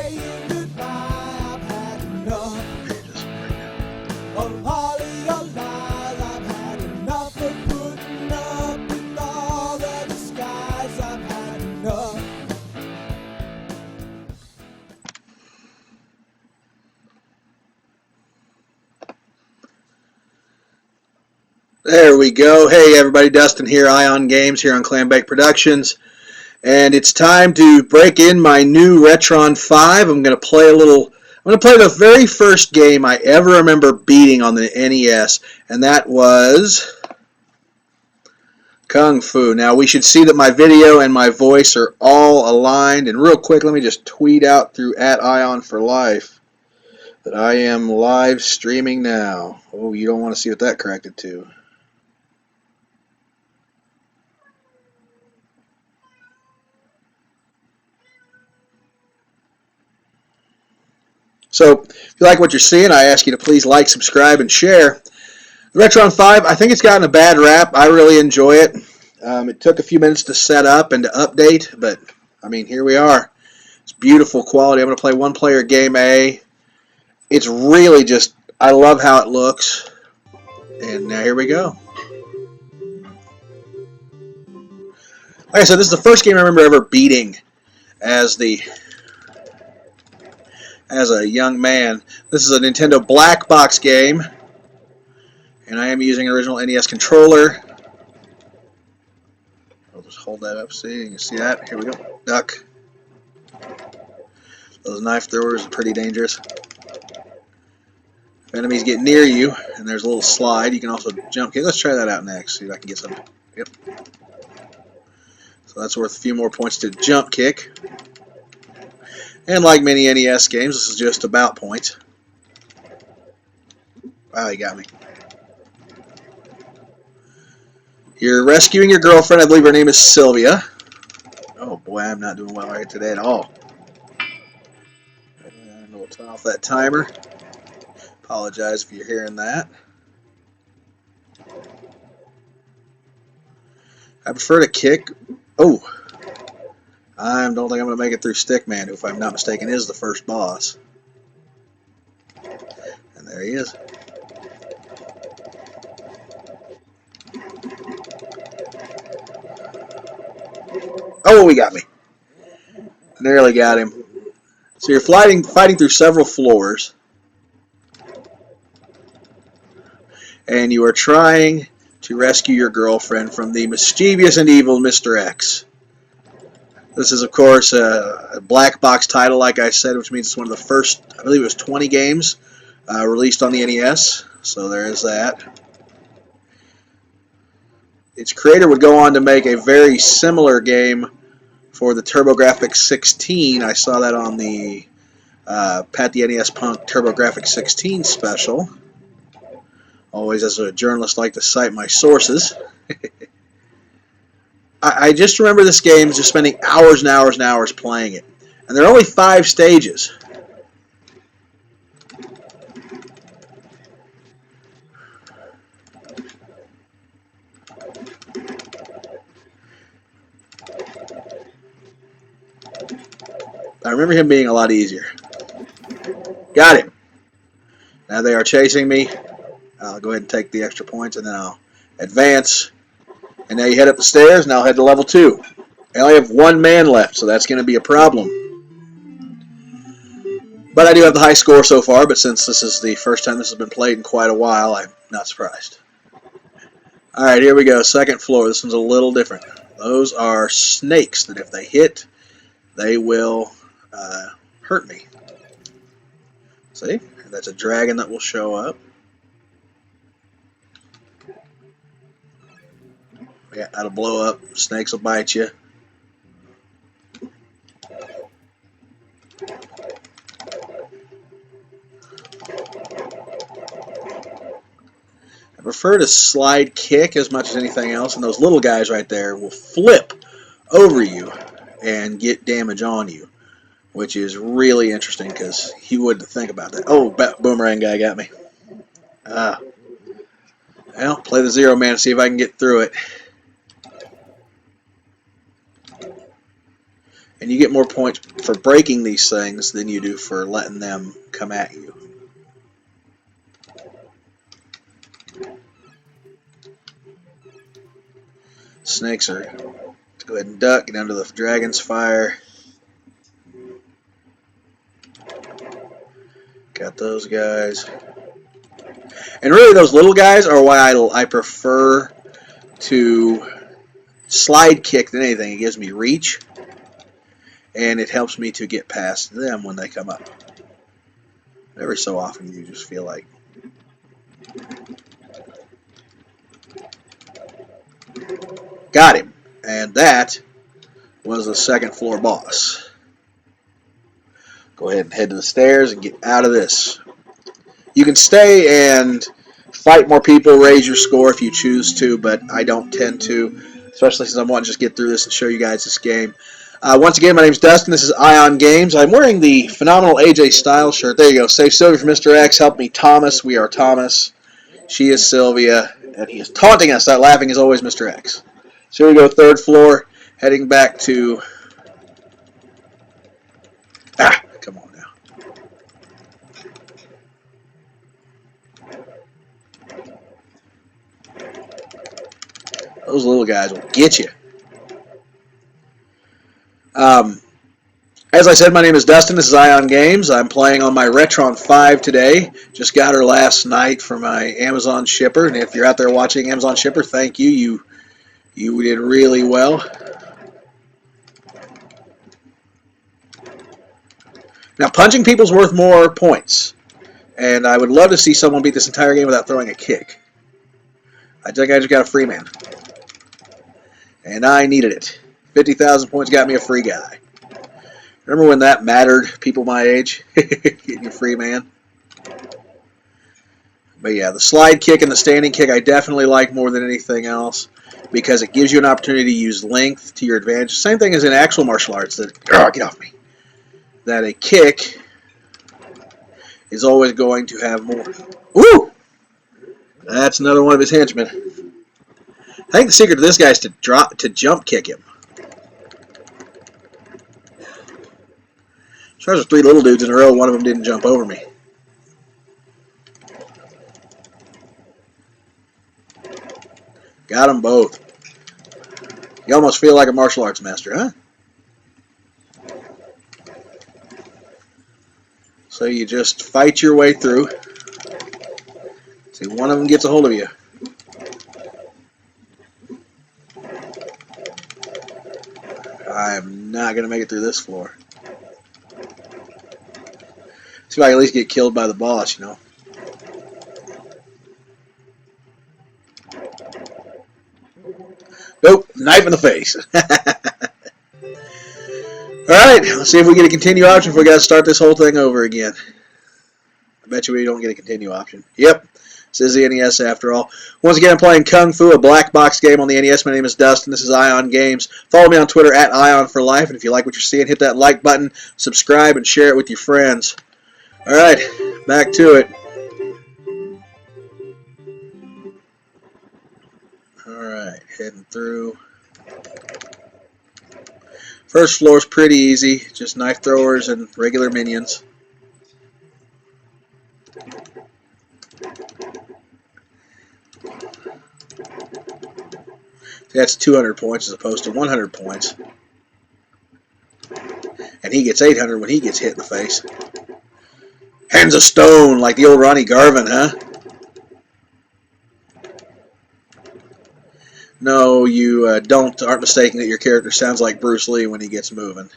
saying goodbye. I've had enough of all of your lies. I've had enough of putting up with all the disguise. I've had enough. There we go. Hey everybody, Dustin here, i0n Games here on Clambake Productions, and it's time to break in my new Retron 5. I'm going to play the very first game I ever remember beating on the NES, and that was Kung Fu. Now we should see that my video and my voice are all aligned, and real quick, let me just tweet out through @i0n4life that I am live streaming now. Oh, you don't want to see what that corrected to. So, if you like what you're seeing, I ask you to please like, subscribe, and share. The Retron 5, I think it's gotten a bad rap. I really enjoy it. It took a few minutes to set up and to update, but, I mean, here we are. It's beautiful quality. I'm going to play one-player game A. It's really just, I love how it looks. And now here we go. Like I said, this is the first game I remember ever beating as a young man. This is a Nintendo black box game, and I am using an original NES controller. I'll just hold that up, see, you can see that. Here we go. Duck. Those knife throwers are pretty dangerous. If enemies get near you, and there's a little slide, you can also jump kick. Let's try that out next, see if I can get some. Yep. So that's worth a few more points to jump kick. And like many NES games, this is just about points. Wow, he got me. You're rescuing your girlfriend. I believe her name is Sylvia. Oh boy, I'm not doing well right today at all. And we'll turn off that timer. Apologize if you're hearing that. I prefer to kick. Oh, I don't think I'm going to make it through Stickman, who, if I'm not mistaken, is the first boss. And there he is. Oh, he got me. Nearly got him. So you're fighting through several floors, and you are trying to rescue your girlfriend from the mischievous and evil Mr. X. This is, of course, a black box title, like I said, which means it's one of the first, I believe it was 20 games released on the NES. So there is that. Its creator would go on to make a very similar game for the TurboGrafx 16. I saw that on the Pat the NES Punk TurboGrafx 16 special. Always, as a journalist, like to cite my sources. I just remember this game just spending hours and hours and hours playing it. And there are only 5 stages. I remember him being a lot easier. Got him. Now they are chasing me. I'll go ahead and take the extra points, and then I'll advance. And now you head up the stairs, and I'll head to level 2. I only have 1 man left, so that's going to be a problem. But I do have the high score so far, but since this is the first time this has been played in quite a while, I'm not surprised. Alright, here we go. Second floor. This one's a little different. Those are snakes that if they hit, they will hurt me. See? That's a dragon that will show up. Yeah, that'll blow up. Snakes will bite you. I prefer to slide kick as much as anything else, and those little guys right there will flip over you and get damage on you, which is really interesting because he wouldn't think about that. Oh, boomerang guy got me. Well, play the Zero Man and see if I can get through it. And you get more points for breaking these things than you do for letting them come at you. Snakes are... Let's go ahead and duck, get under the dragon's fire. Got those guys. And really those little guys are why I prefer to slide kick than anything. It gives me reach. And it helps me to get past them when they come up. Every so often you just feel like. Got him. And that was the second floor boss. Go ahead and head to the stairs and get out of this. You can stay and fight more people, raise your score if you choose to, but I don't tend to, especially since I want to just get through this and show you guys this game. Once again, my name is Dustin. This is i0n Games. I'm wearing the phenomenal AJ Styles shirt. There you go. Save Sylvia for Mr. X. Help me, Thomas. We are Thomas. She is Sylvia. And he is taunting us. That laughing is always Mr. X. So here we go. Third floor. Heading back to... come on now. Those little guys will get you. As I said, my name is Dustin. This is i0n Games. I'm playing on my Retron 5 today. Just got her last night for my Amazon shipper. And if you're out there watching Amazon shipper, thank you. You did really well. Now, punching people's worth more points. And I would love to see someone beat this entire game without throwing a kick. I think I just got a free man. And I needed it. 50,000 points got me a free guy. Remember when that mattered, people my age? Getting a free man. But yeah, the slide kick and the standing kick I definitely like more than anything else because it gives you an opportunity to use length to your advantage. Same thing as in actual martial arts. That get off me. That a kick is always going to have more. Woo! That's another one of his henchmen. I think the secret to this guy is to jump kick him. There's 3 little dudes in a row. One of them didn't jump over me. Got them both. You almost feel like a martial arts master, huh? So you just fight your way through. See, one of them gets a hold of you. I'm not going to make it through this floor. See if I can at least get killed by the boss, you know. Nope, knife in the face. Alright, let's see if we get a continue option if we got to start this whole thing over again. I bet you we don't get a continue option. Yep, this is the NES after all. Once again, I'm playing Kung Fu, a black box game on the NES. My name is Dustin. This is i0n Games. Follow me on Twitter at i0n for life. And if you like what you're seeing, hit that like button, subscribe, and share it with your friends. Alright, back to it. Alright, heading through. First floor is pretty easy, just knife throwers and regular minions. That's 200 points as opposed to 100 points. And he gets 800 when he gets hit in the face. Hands of stone, like the old Ronnie Garvin, huh? No, you aren't mistaken that your character sounds like Bruce Lee when he gets moving.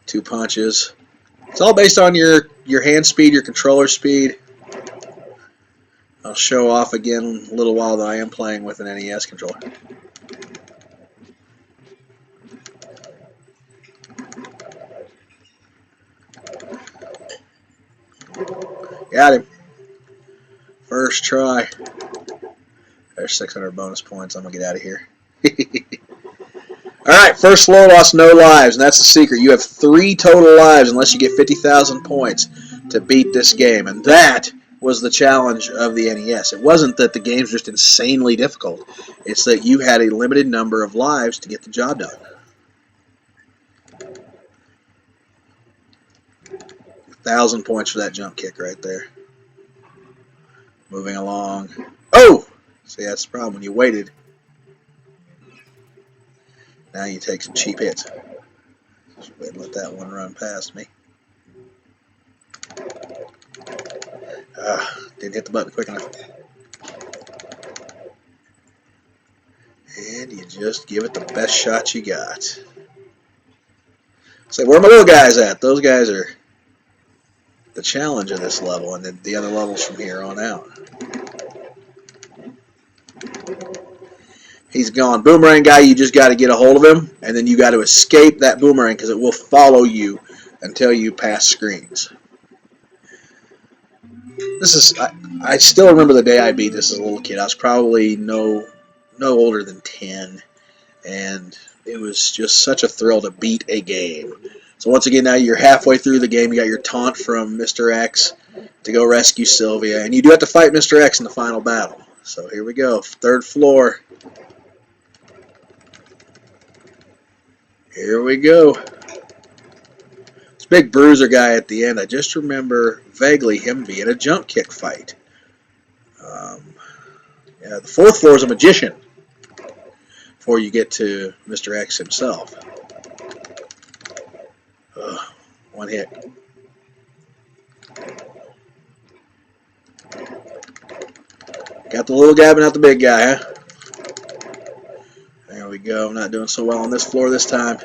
Two punches. It's all based on your hand speed, your controller speed. I'll show off again in a little while that I am playing with an NES controller. Got him. First try. There's 600 bonus points. I'm going to get out of here. Alright, first floor lost no lives, and that's the secret. You have 3 total lives unless you get 50,000 points to beat this game. And that was the challenge of the NES. It wasn't that the games were just insanely difficult. It's that you had a limited number of lives to get the job done. 1,000 points for that jump kick right there. Moving along. Oh! See, that's the problem when you waited. Now you take some cheap hits. Just wait and let that one run past me. Didn't hit the button quick enough. And you just give it the best shot you got. So where are my little guys at? Those guys are the challenge of this level, and then the other levels from here on out. He's gone. Boomerang guy, you just got to get a hold of him, and then you got to escape that boomerang because it will follow you until you pass screens. This is, I still remember the day I beat this as a little kid. I was probably no older than 10, and it was just such a thrill to beat a game. So once again, now you're halfway through the game. You got your taunt from Mr. X to go rescue Sylvia, and you do have to fight Mr. X in the final battle. So here we go, 3rd floor. Here we go. This big bruiser guy at the end, I just remember vaguely him being a jump kick fight. Yeah, the 4th floor is a magician before you get to Mr. X himself. One hit. Got the little guy, but not the big guy, huh? There we go. I'm not doing so well on this floor this time.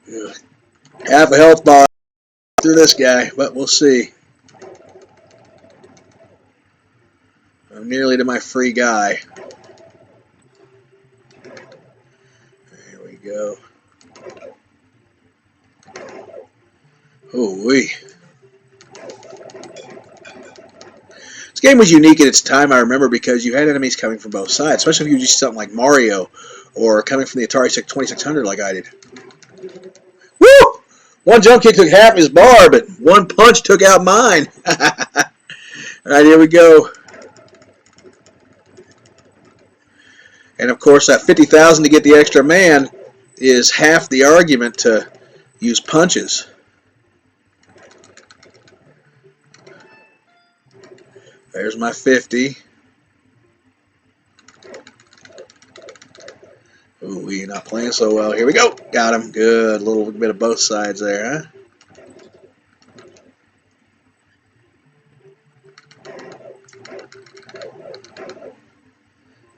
Ugh. Half a health bar through this guy, but we'll see. I'm nearly to my free guy. There we go. Ooh-wee. This game was unique at its time, I remember, because you had enemies coming from both sides, especially if you used something like Mario or coming from the Atari 2600 like I did. Woo! One jump kick took half his bar, but one punch took out mine. Alright, here we go. And of course, that 50,000 to get the extra man is half the argument to use punches. There's my 50. Ooh, we're not playing so well. Here we go. Got him. Good. A little bit of both sides there, huh?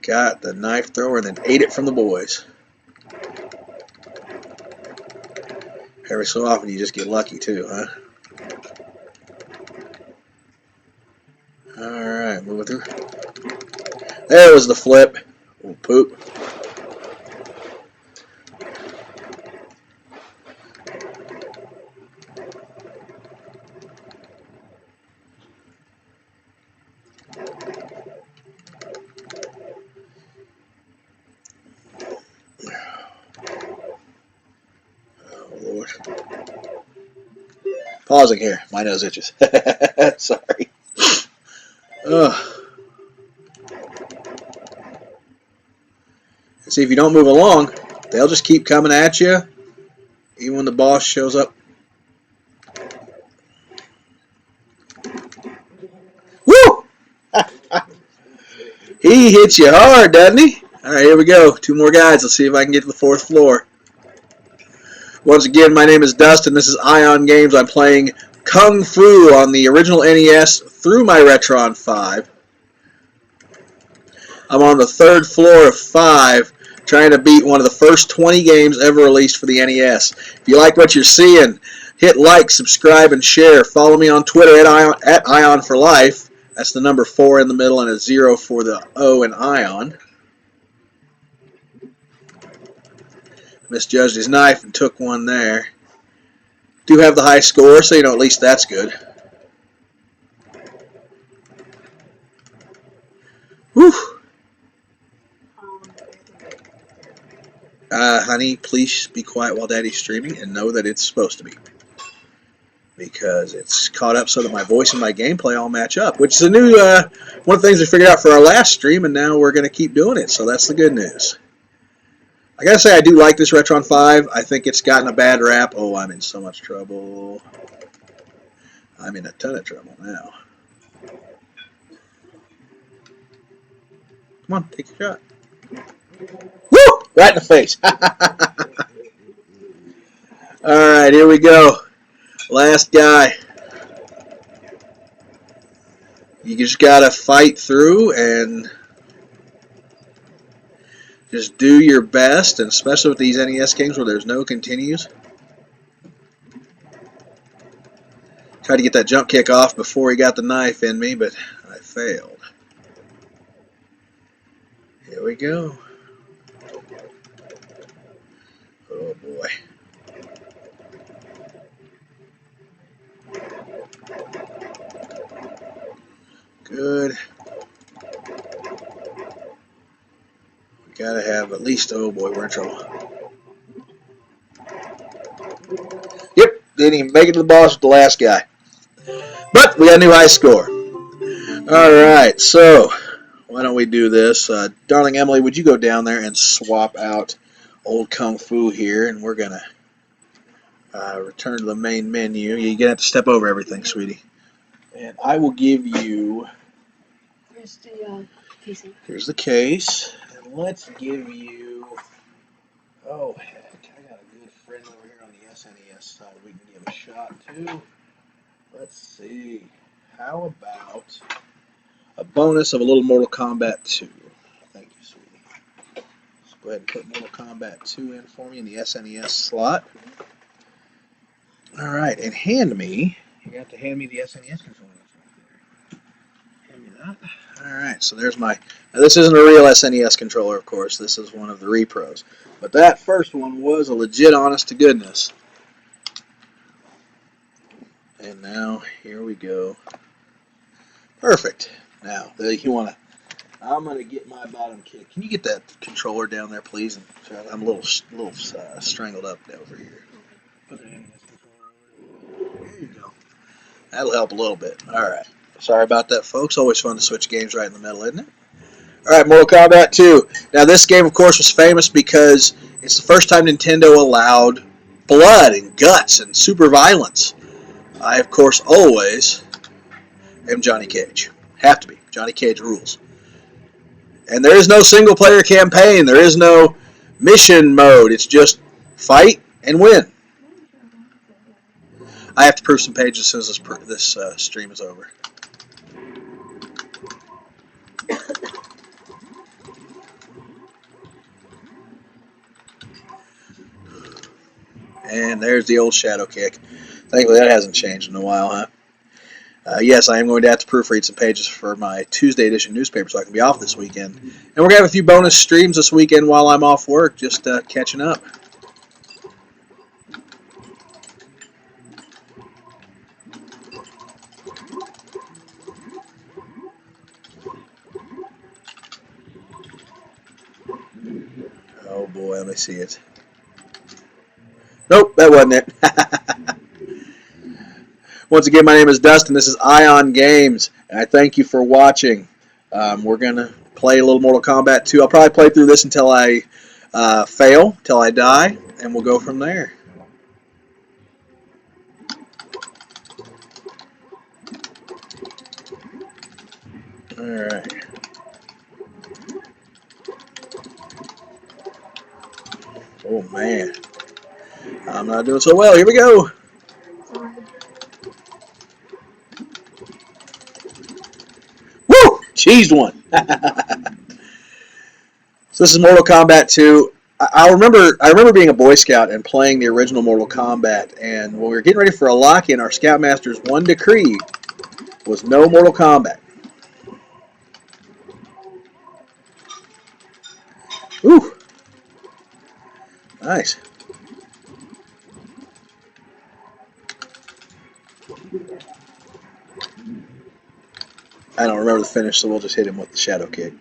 Got the knife thrower and then ate it from the boys. Every so often you just get lucky too, huh? Alright, moving through. There was the flip. Oh, poop. Oh, Lord. Pausing here. My nose itches. Sorry. Ugh. See, if you don't move along, they'll just keep coming at you, even when the boss shows up. Woo! He hits you hard, doesn't he? All right, here we go. 2 more guys. Let's see if I can get to the 4th floor. Once again, my name is Dustin. This is i0n Games. I'm playing Kung Fu on the original NES through my Retron 5. I'm on the 3rd floor of 5, trying to beat one of the first 20 games ever released for the NES. If you like what you're seeing, hit like, subscribe, and share. Follow me on Twitter at i0n for life. That's the number 4 in the middle and a 0 for the O in i0n. Misjudged his knife and took one there. Do have the high score, so at least that's good. Whew. Honey, please be quiet while Daddy's streaming and know that it's supposed to be. Because it's caught up so that my voice and my gameplay all match up, which is a new one of the things we figured out for our last stream, and now we're going to keep doing it, so that's the good news. I gotta say, I do like this Retron 5. I think it's gotten a bad rap. Oh, I'm in so much trouble. I'm in a ton of trouble now. Come on, take a shot. Woo! Right in the face. Alright, here we go. Last guy. You just gotta fight through and just do your best, and especially with these NES games where there's no continues. Tried to get that jump kick off before he got the knife in me, but I failed. Here we go. Oh boy. Good. We gotta have at least, oh boy, we're in trouble. Yep, didn't even make it to the boss with the last guy. But we got a new high score. Alright, so why don't we do this? Darling Emily, would you go down there and swap out old Kung Fu here, and we're gonna return to the main menu. You're gonna have to step over everything, sweetie. And I will give you. Where's the casing? Here's the case, and let's give you. Oh heck, I got a good friend over here on the SNES side we can give a shot to. Let's see. How about a bonus of a little Mortal Kombat 2? Thank you, sweetie. Let's go ahead and put Mortal Kombat 2 in for me in the SNES slot. All right, and hand me. You have to hand me the SNES controller. Hand me that. All right, so there's my. Now this isn't a real SNES controller, of course. This is one of the repros. But that first one was a legit, honest to goodness. And now here we go. Perfect. Now you want to. I'm gonna get my bottom kick. Can you get that controller down there, please? And I'm a little strangled up over here. Put the NES controller. There you go. That'll help a little bit. All right. Sorry about that, folks. Always fun to switch games right in the middle, isn't it? All right, Mortal Kombat 2. Now, this game, of course, was famous because it's the first time Nintendo allowed blood and guts and super violence. I, of course, always am Johnny Cage. Have to be. Johnny Cage rules. And there is no single-player campaign. There is no mission mode. It's just fight and win. I have to proof some pages as soon as this stream is over. And there's the old shadow kick. Thankfully, that hasn't changed in a while, huh? Yes, I am going to have to proofread some pages for my Tuesday edition newspaper so I can be off this weekend. And we're going to have a few bonus streams this weekend while I'm off work, just catching up. Oh boy, let me see it. Nope, that wasn't it. Once again, my name is Dustin. This is i0n Games, and I thank you for watching. We're going to play a little Mortal Kombat 2. I'll probably play through this until I fail, until I die, and we'll go from there. Alright. Oh, man. I'm not doing so well. Here we go. Woo! Cheesed one. So this is Mortal Kombat 2. I remember being a Boy Scout and playing the original Mortal Kombat, and when we were getting ready for a lock-in, our Scoutmaster's one decree was no Mortal Kombat. Ooh. Nice. I don't remember the finish, so we'll just hit him with the shadow kick.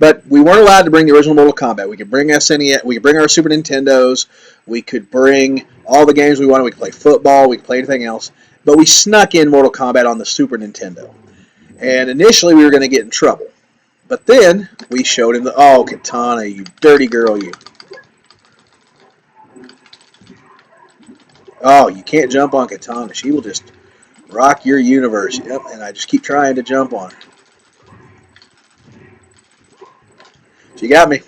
But we weren't allowed to bring the original Mortal Kombat. We could bring SNES, we could bring our Super Nintendos, we could bring all the games we wanted. We could play football, we could play anything else. But we snuck in Mortal Kombat on the Super Nintendo. And initially we were going to get in trouble. But then we showed him oh, Katana, you dirty girl, you. Oh, you can't jump on Katana. She will just rock your universe. Yep, and I just keep trying to jump on her. She got me.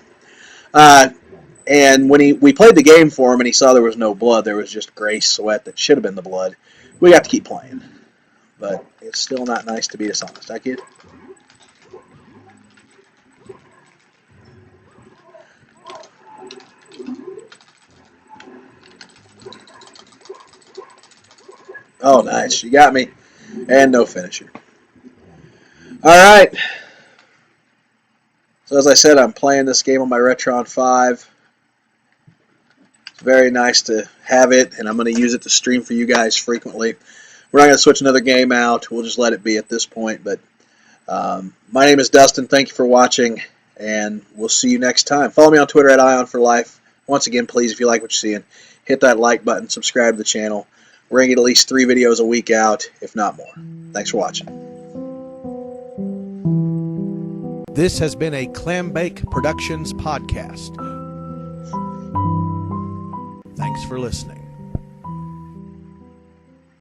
And when we played the game for him and he saw there was no blood, there was just gray sweat that should have been the blood, we got to keep playing. But it's still not nice to be dishonest, huh, kid? Oh, nice. You got me. And no finisher. All right. So as I said, I'm playing this game on my Retron 5. It's very nice to have it, and I'm going to use it to stream for you guys frequently. We're not going to switch another game out. We'll just let it be at this point. But my name is Dustin. Thank you for watching, and we'll see you next time. Follow me on Twitter at i0n for life. Once again, please, if you like what you're seeing, hit that like button, subscribe to the channel. We're going to get at least 3 videos a week out, if not more. Thanks for watching. This has been a Clambake Productions podcast. Thanks for listening.